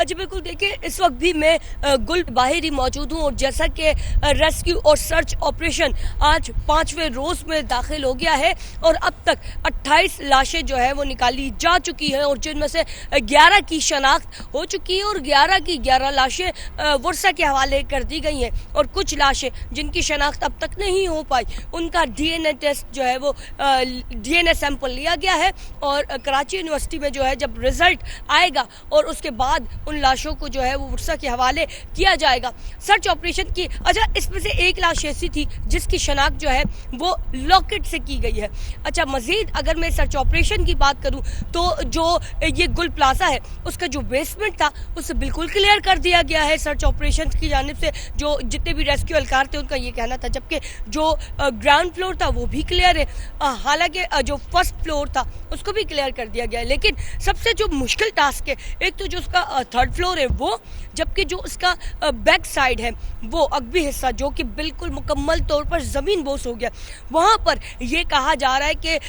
जी बिल्कुल, देखिए इस वक्त भी मैं गुल बाहिर ही मौजूद हूँ और जैसा कि रेस्क्यू और सर्च ऑपरेशन आज 5वें रोज में दाखिल हो गया है और अब तक 28 लाशें जो है वो निकाली जा चुकी हैं और जिनमें से 11 की शनाख्त हो चुकी है और 11 की 11 लाशें वर्षा के हवाले कर दी गई हैं और कुछ लाशें जिनकी शनाख्त अब तक नहीं हो पाई उनका डीएनए टेस्ट जो है वो डीएनए सैंपल लिया गया है और कराची यूनिवर्सिटी में जो है जब रिजल्ट आएगा और उसके बाद उन लाशों को जो है वो वर्षा के हवाले किया जाएगा। सर्च ऑपरेशन की अच्छा इसमें से एक लाश ऐसी थी जिसकी शनाख्त जो है वो लॉकेट से की गई है। अच्छा, मजीद अगर मैं सर्च ऑपरेशन की बात करूं तो जो ये गुल प्लाजा है उसका जो बेसमेंट था उसे बिल्कुल क्लियर कर दिया गया है सर्च ऑपरेशन की जानिब से। जो जितने भी रेस्क्यू एहलकार थे उनका ये कहना था, जबकि जो ग्राउंड फ्लोर था वो भी क्लियर है, हालांकि जो फर्स्ट फ्लोर था उसको भी क्लियर कर दिया गया है। लेकिन सबसे जो मुश्किल टास्क है, एक तो जो उसका थर्ड फ्लोर है वो, जबकि जो उसका बैक साइड है वो अगबी हिस्सा जो कि बिल्कुल मुकम्मल तौर पर ज़मीन बोस हो गया, वहाँ पर ये कहा जा रहा है कि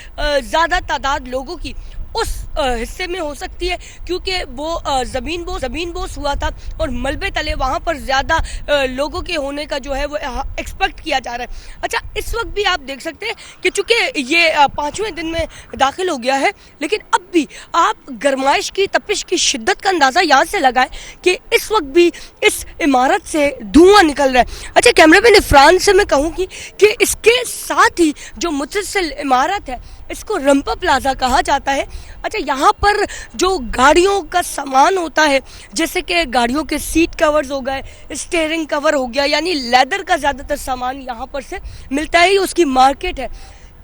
ज़्यादा तादाद लोगों की उस हिस्से में हो सकती है क्योंकि वो ज़मीन बोस हुआ था और मलबे तले वहाँ पर ज़्यादा लोगों के होने का जो है वो एक्सपेक्ट किया जा रहा है। अच्छा, इस वक्त भी आप देख सकते हैं कि चूँकि ये 5वें दिन में दाखिल हो गया है लेकिन अब भी आप गरमाइश की तपिश की शिद्दत का अंदाज़ा यहाँ से लगाएं कि इस वक्त भी इस इमारत से धुआं निकल रहा है। अच्छा, कैमरामैन इरफान से मैं कहूँगी कि इसके साथ ही जो मुतसिल इमारत है इसको रंपा प्लाजा कहा जाता है। अच्छा, यहाँ पर जो गाड़ियों का सामान होता है जैसे कि गाड़ियों के सीट कवर्स हो गए, स्टीयरिंग कवर हो गया, यानी लेदर का ज़्यादातर सामान यहाँ पर से मिलता है, उसकी मार्केट है।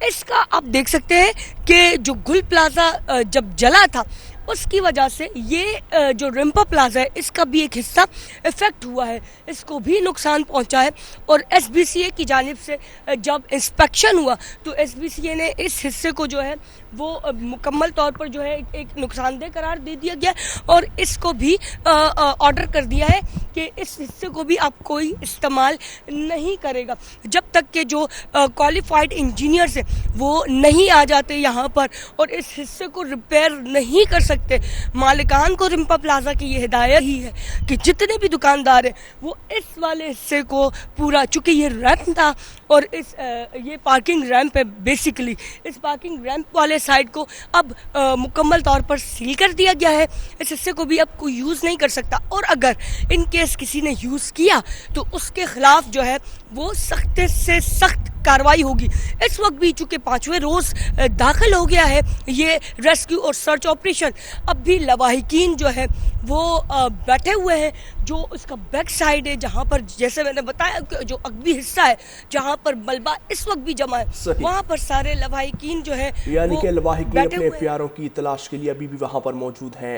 इसका आप देख सकते हैं कि जो गुल प्लाजा जब जला था उसकी वजह से ये जो रंपा प्लाजा है इसका भी एक हिस्सा इफेक्ट हुआ है, इसको भी नुकसान पहुंचा है। और एसबीसीए की जानिब से जब इंस्पेक्शन हुआ तो एसबीसीए ने इस हिस्से को जो है वो मुकम्मल तौर पर जो है एक नुकसानदेह करार दे दिया गया और इसको भी ऑर्डर कर दिया है कि इस हिस्से को भी आप कोई इस्तेमाल नहीं करेगा जब तक कि जो क्वालिफाइड इंजीनियर्स हैं वो नहीं आ जाते यहाँ पर और इस हिस्से को रिपेयर नहीं कर सकते। मालिकान को रंपा प्लाजा की ये हिदायत ही है कि जितने भी दुकानदार हैं वो इस वाले हिस्से को पूरा, चूँकि ये रैंप था और इस ये पार्किंग रैंप है, बेसिकली इस पार्किंग रैंप वाले साइड को अब मुकम्मल तौर पर सील कर दिया गया है। इस हिस्से को भी अब कोई यूज़ नहीं कर सकता और अगर इन केस किसी ने यूज़ किया तो उसके खिलाफ जो है वो सख्त से सख्त कार्रवाई होगी। इस वक्त भी चूँकि 5वें रोज़ दाखिल हो गया है ये रेस्क्यू और सर्च ऑपरेशन, अब भी लवाहिकीन जो है वो बैठे हुए हैं। जो उसका बैक साइड है जहाँ पर जैसे मैंने बताया जो अगबी हिस्सा है जहाँ पर मलबा इस वक्त भी जमा है वहाँ पर सारे लवाहिकीन जो है यानी कि लवाहिकीन अपने प्यारों की तलाश के लिए अभी भी वहाँ पर मौजूद हैं।